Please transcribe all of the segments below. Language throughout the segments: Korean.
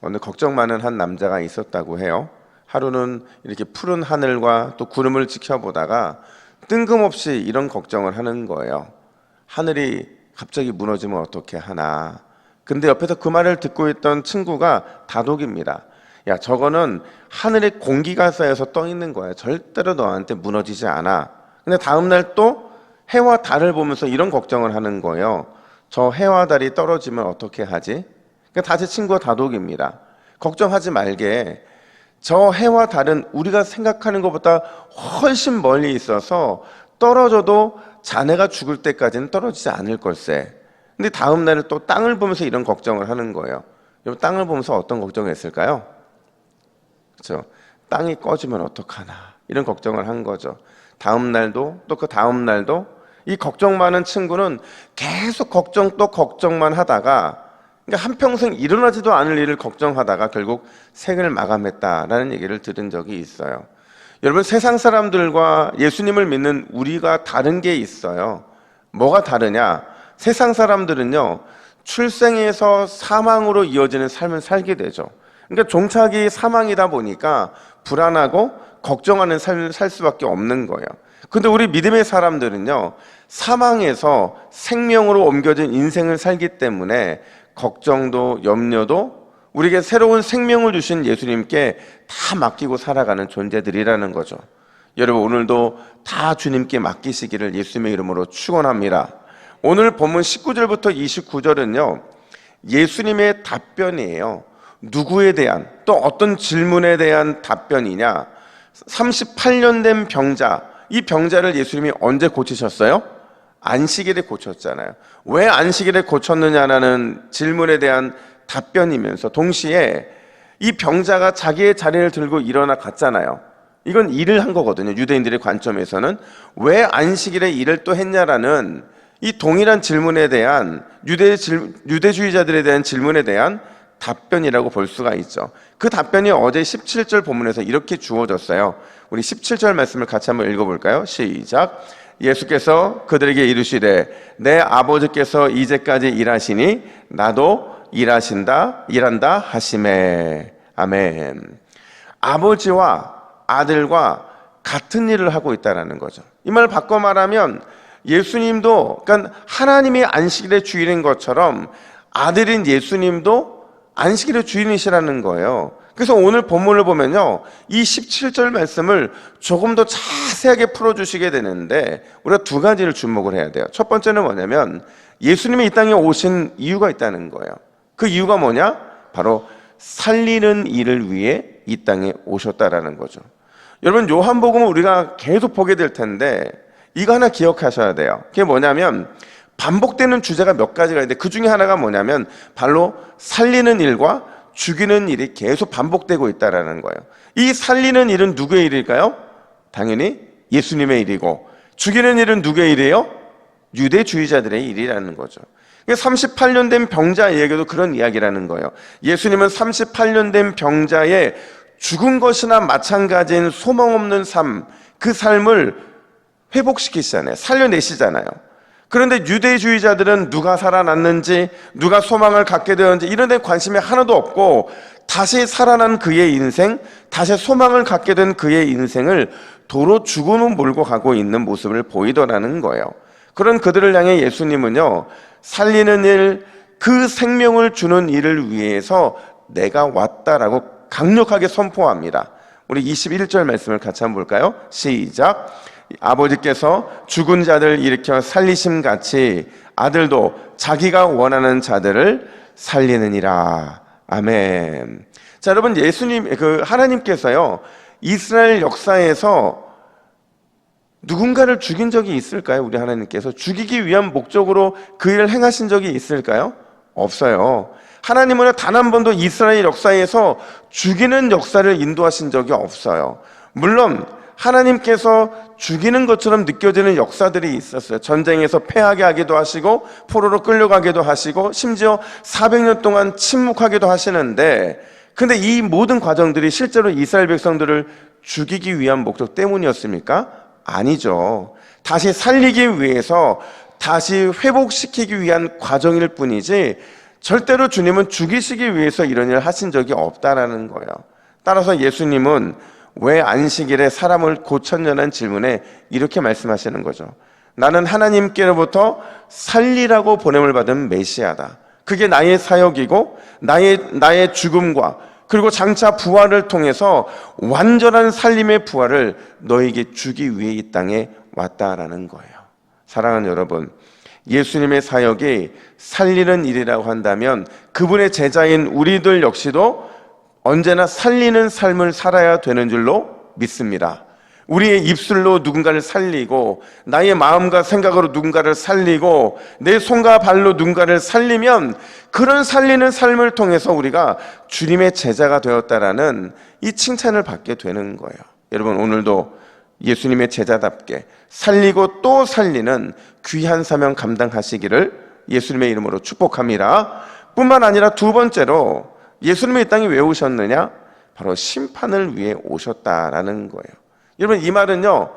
어느 걱정 많은 한 남자가 있었다고 해요. 하루는 이렇게 푸른 하늘과 또 구름을 지켜보다가 뜬금없이 이런 걱정을 하는 거예요. 하늘이 갑자기 무너지면 어떻게 하나. 근데 옆에서 그 말을 듣고 있던 친구가 다독입니다. 야, 저거는 하늘에 공기가 쌓여서 떠 있는 거야. 절대로 너한테 무너지지 않아. 근데 다음날 또 해와 달을 보면서 이런 걱정을 하는 거예요. 저 해와 달이 떨어지면 어떻게 하지? 그러니까 다시 친구가 다독입니다. 걱정하지 말게. 저 해와 달은 우리가 생각하는 것보다 훨씬 멀리 있어서 떨어져도 자네가 죽을 때까지는 떨어지지 않을 걸세. 근데 다음 날에 또 땅을 보면서 이런 걱정을 하는 거예요. 여러분, 땅을 보면서 어떤 걱정을 했을까요? 그렇죠? 땅이 꺼지면 어떡하나 이런 걱정을 한 거죠. 다음 날도 또 그 다음 날도 이 걱정 많은 친구는 계속 걱정 또 걱정만 하다가, 그러니까 한평생 일어나지도 않을 일을 걱정하다가 결국 생을 마감했다라는 얘기를 들은 적이 있어요. 여러분, 세상 사람들과 예수님을 믿는 우리가 다른 게 있어요. 뭐가 다르냐? 세상 사람들은요, 출생에서 사망으로 이어지는 삶을 살게 되죠. 그러니까 종착이 사망이다 보니까 불안하고 걱정하는 삶을 살 수밖에 없는 거예요. 근데 우리 믿음의 사람들은요, 사망에서 생명으로 옮겨진 인생을 살기 때문에 걱정도 염려도 우리에게 새로운 생명을 주신 예수님께 다 맡기고 살아가는 존재들이라는 거죠. 여러분, 오늘도 다 주님께 맡기시기를 예수님의 이름으로 축원합니다. 오늘 본문 19절부터 29절은요, 예수님의 답변이에요. 누구에 대한, 또 어떤 질문에 대한 답변이냐? 38년 된 병자, 이 병자를 예수님이 언제 고치셨어요? 안식일에 고쳤잖아요. 왜 안식일에 고쳤느냐라는 질문에 대한 답변이면서 동시에 이 병자가 자기의 자리를 들고 일어나 갔잖아요. 이건 일을 한 거거든요. 유대인들의 관점에서는. 왜 안식일에 일을 또 했냐라는 이 동일한 질문에 대한 유대주의자들에 대한 질문에 대한 답변이라고 볼 수가 있죠. 그 답변이 어제 17절 본문에서 이렇게 주어졌어요. 우리 17절 말씀을 같이 한번 읽어볼까요? 시작. 예수께서 그들에게 이르시되 내 아버지께서 이제까지 일하시니 나도 일한다 하시매. 아멘. 아버지와 아들과 같은 일을 하고 있다는 거죠. 이 말 바꿔 말하면 예수님도, 그러니까 하나님이 안식일의 주인인 것처럼 아들인 예수님도 안식일의 주인이시라는 거예요. 그래서 오늘 본문을 보면요, 이 17절 말씀을 조금 더 자세하게 풀어주시게 되는데 우리가 두 가지를 주목을 해야 돼요. 첫 번째는 뭐냐면 예수님이 이 땅에 오신 이유가 있다는 거예요. 그 이유가 뭐냐? 바로 살리는 일을 위해 이 땅에 오셨다라는 거죠. 여러분, 요한복음을 우리가 계속 보게 될 텐데 이거 하나 기억하셔야 돼요. 그게 뭐냐면 반복되는 주제가 몇 가지가 있는데 그 중에 하나가 뭐냐면 바로 살리는 일과 죽이는 일이 계속 반복되고 있다는 거예요. 이 살리는 일은 누구의 일일까요? 당연히 예수님의 일이고, 죽이는 일은 누구의 일이에요? 유대주의자들의 일이라는 거죠. 38년 된 병자에게도 그런 이야기라는 거예요. 예수님은 38년 된 병자의 죽은 것이나 마찬가지인 소망 없는 삶, 그 삶을 회복시키시잖아요. 살려내시잖아요. 그런데 유대주의자들은 누가 살아났는지, 누가 소망을 갖게 되었는지 이런 데 관심이 하나도 없고 다시 살아난 그의 인생, 다시 소망을 갖게 된 그의 인생을 도로 죽음을 몰고 가고 있는 모습을 보이더라는 거예요. 그런 그들을 향해 예수님은요, 살리는 일, 그 생명을 주는 일을 위해서 내가 왔다라고 강력하게 선포합니다. 우리 21절 말씀을 같이 한번 볼까요? 시작. 아버지께서 죽은 자들 일으켜 살리심 같이 아들도 자기가 원하는 자들을 살리느니라. 아멘. 자, 여러분, 하나님께서요, 이스라엘 역사에서 누군가를 죽인 적이 있을까요? 우리 하나님께서 죽이기 위한 목적으로 그 일을 행하신 적이 있을까요? 없어요. 하나님은 단 한 번도 이스라엘 역사에서 죽이는 역사를 인도하신 적이 없어요. 물론 하나님께서 죽이는 것처럼 느껴지는 역사들이 있었어요. 전쟁에서 패하게 하기도 하시고 포로로 끌려가기도 하시고 심지어 400년 동안 침묵하기도 하시는데, 근데 이 모든 과정들이 실제로 이스라엘 백성들을 죽이기 위한 목적 때문이었습니까? 아니죠. 다시 살리기 위해서, 다시 회복시키기 위한 과정일 뿐이지 절대로 주님은 죽이시기 위해서 이런 일을 하신 적이 없다라는 거예요. 따라서 예수님은 왜 안식일에 사람을 고쳤냐는 질문에 이렇게 말씀하시는 거죠. 나는 하나님께로부터 살리라고 보냄을 받은 메시아다. 그게 나의 사역이고 나의 죽음과 그리고 장차 부활을 통해서 완전한 살림의 부활을 너에게 주기 위해 이 땅에 왔다라는 거예요. 사랑하는 여러분, 예수님의 사역이 살리는 일이라고 한다면 그분의 제자인 우리들 역시도 언제나 살리는 삶을 살아야 되는 줄로 믿습니다. 우리의 입술로 누군가를 살리고 나의 마음과 생각으로 누군가를 살리고 내 손과 발로 누군가를 살리면 그런 살리는 삶을 통해서 우리가 주님의 제자가 되었다라는 이 칭찬을 받게 되는 거예요. 여러분, 오늘도 예수님의 제자답게 살리고 또 살리는 귀한 사명 감당하시기를 예수님의 이름으로 축복합니다. 뿐만 아니라 두 번째로 예수님이 이 땅에 왜 오셨느냐? 바로 심판을 위해 오셨다라는 거예요. 여러분, 이 말은요,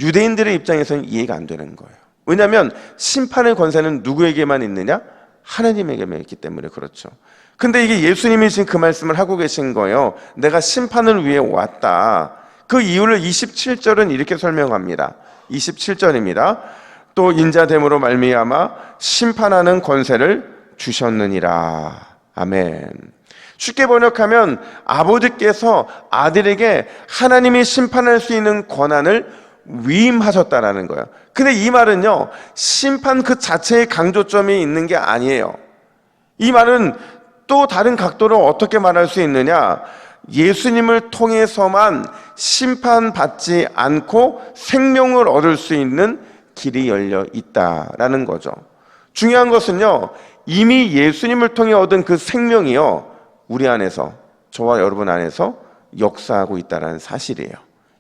유대인들의 입장에서는 이해가 안 되는 거예요. 왜냐하면 심판의 권세는 누구에게만 있느냐? 하나님에게만 있기 때문에 그렇죠. 근데 이게 예수님이 지금 그 말씀을 하고 계신 거예요. 내가 심판을 위해 왔다. 그 이유를 27절은 이렇게 설명합니다. 27절입니다. 또 인자됨으로 말미암아 심판하는 권세를 주셨느니라. 아멘. 쉽게 번역하면 아버지께서 아들에게 하나님이 심판할 수 있는 권한을 위임하셨다라는 거예요. 근데 이 말은요, 심판 그 자체의 강조점이 있는 게 아니에요. 이 말은 또 다른 각도로 어떻게 말할 수 있느냐? 예수님을 통해서만 심판받지 않고 생명을 얻을 수 있는 길이 열려 있다라는 거죠. 중요한 것은요, 이미 예수님을 통해 얻은 그 생명이요, 우리 안에서, 저와 여러분 안에서 역사하고 있다는 사실이에요.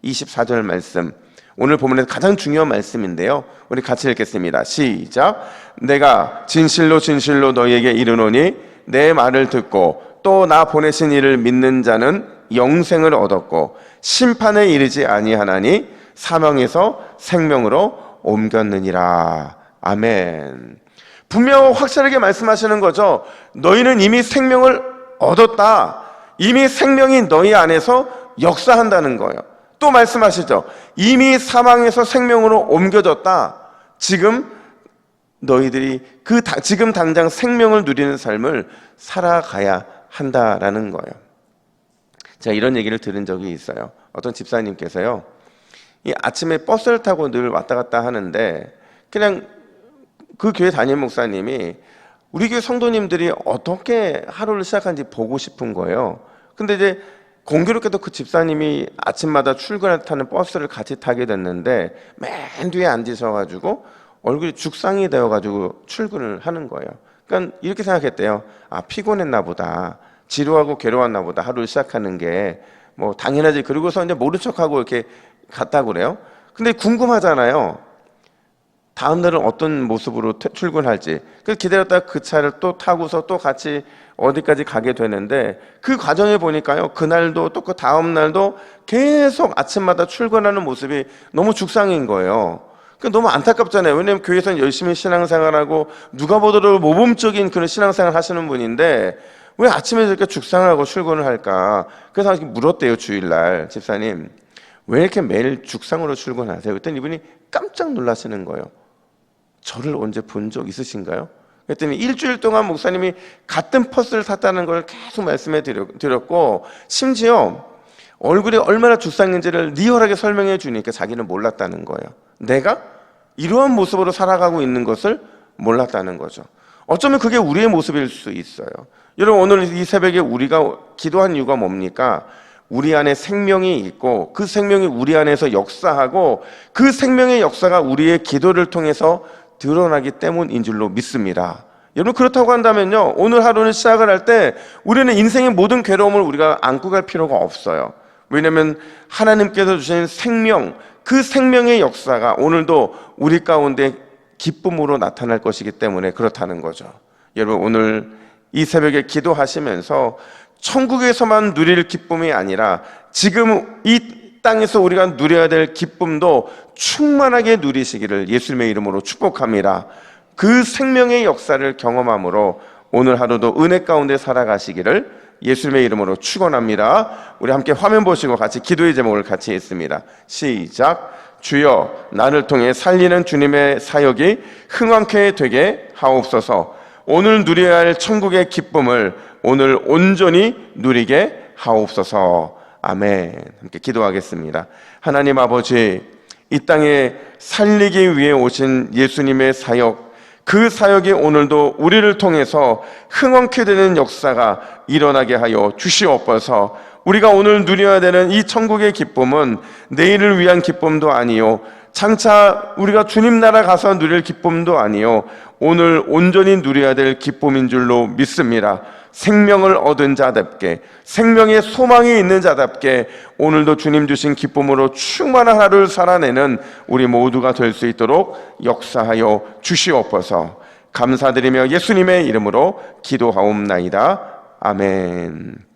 24절 말씀, 오늘 본문에서 가장 중요한 말씀인데요, 우리 같이 읽겠습니다. 시작. 내가 진실로 진실로 너희에게 이르노니 내 말을 듣고 또 나 보내신 이를 믿는 자는 영생을 얻었고 심판에 이르지 아니하나니 사망에서 생명으로 옮겼느니라. 아멘. 분명하고 확실하게 말씀하시는 거죠. 너희는 이미 생명을 얻었다. 이미 생명이 너희 안에서 역사한다는 거예요. 또 말씀하시죠. 이미 사망에서 생명으로 옮겨졌다. 지금 너희들이 지금 당장 생명을 누리는 삶을 살아가야 한다라는 거예요. 제가 이런 얘기를 들은 적이 있어요. 어떤 집사님께서요, 이 아침에 버스를 타고 늘 왔다 갔다 하는데 그냥 그 교회 담임 목사님이 우리 교회 성도님들이 어떻게 하루를 시작하는지 보고 싶은 거예요. 근데 이제 공교롭게도 그 집사님이 아침마다 출근할 타는 버스를 같이 타게 됐는데 맨 뒤에 앉으셔가지고 얼굴이 죽상이 되어가지고 출근을 하는 거예요. 그러니까 이렇게 생각했대요. 아, 피곤했나 보다. 지루하고 괴로웠나 보다. 하루를 시작하는 게 뭐 당연하지. 그러고서 이제 모른 척하고 이렇게 갔다고 그래요. 근데 궁금하잖아요. 다음 날은 어떤 모습으로 출근할지. 그래서 기다렸다가 그 차를 또 타고서 또 같이 어디까지 가게 되는데 그 과정에 보니까요, 그날도 또 그 다음 날도 계속 아침마다 출근하는 모습이 너무 죽상인 거예요. 너무 안타깝잖아요. 왜냐하면 교회에서는 열심히 신앙생활하고 누가 보더라도 모범적인 그런 신앙생활 하시는 분인데 왜 아침에 저렇게 죽상을 하고 출근을 할까? 그래서 물었대요, 주일날. 집사님, 왜 이렇게 매일 죽상으로 출근하세요? 그랬더니 이분이 깜짝 놀라시는 거예요. 저를 언제 본 적 있으신가요? 그랬더니 일주일 동안 목사님이 같은 버스를 탔다는 걸 계속 말씀해 드렸고, 심지어 얼굴이 얼마나 죽상인지를 리얼하게 설명해 주니까 자기는 몰랐다는 거예요. 내가 이러한 모습으로 살아가고 있는 것을 몰랐다는 거죠. 어쩌면 그게 우리의 모습일 수 있어요. 여러분, 오늘 이 새벽에 우리가 기도한 이유가 뭡니까? 우리 안에 생명이 있고 그 생명이 우리 안에서 역사하고 그 생명의 역사가 우리의 기도를 통해서 드러나기 때문인 줄로 믿습니다. 여러분, 그렇다고 한다면요, 오늘 하루는 시작을 할 때 우리는 인생의 모든 괴로움을 우리가 안고 갈 필요가 없어요. 왜냐하면 하나님께서 주신 생명, 그 생명의 역사가 오늘도 우리 가운데 기쁨으로 나타날 것이기 때문에 그렇다는 거죠. 여러분, 오늘 이 새벽에 기도하시면서 천국에서만 누릴 기쁨이 아니라 지금 이 땅에서 우리가 누려야 될 기쁨도 충만하게 누리시기를 예수님의 이름으로 축복합니다. 그 생명의 역사를 경험함으로 오늘 하루도 은혜 가운데 살아가시기를 예수님의 이름으로 축원합니다. 우리 함께 화면 보시고 같이 기도의 제목을 같이 읽습니다. 시작. 주여, 나를 통해 살리는 주님의 사역이 흥왕케 되게 하옵소서. 오늘 누려야 할 천국의 기쁨을 오늘 온전히 누리게 하옵소서. 아멘. 함께 기도하겠습니다. 하나님 아버지, 이 땅에 살리기 위해 오신 예수님의 사역, 그 사역이 오늘도 우리를 통해서 흥왕케 되는 역사가 일어나게 하여 주시옵소서. 우리가 오늘 누려야 되는 이 천국의 기쁨은 내일을 위한 기쁨도 아니요, 장차 우리가 주님 나라 가서 누릴 기쁨도 아니요, 오늘 온전히 누려야 될 기쁨인 줄로 믿습니다. 생명을 얻은 자답게, 생명의 소망이 있는 자답게 오늘도 주님 주신 기쁨으로 충만한 하루를 살아내는 우리 모두가 될 수 있도록 역사하여 주시옵소서. 감사드리며 예수님의 이름으로 기도하옵나이다. 아멘.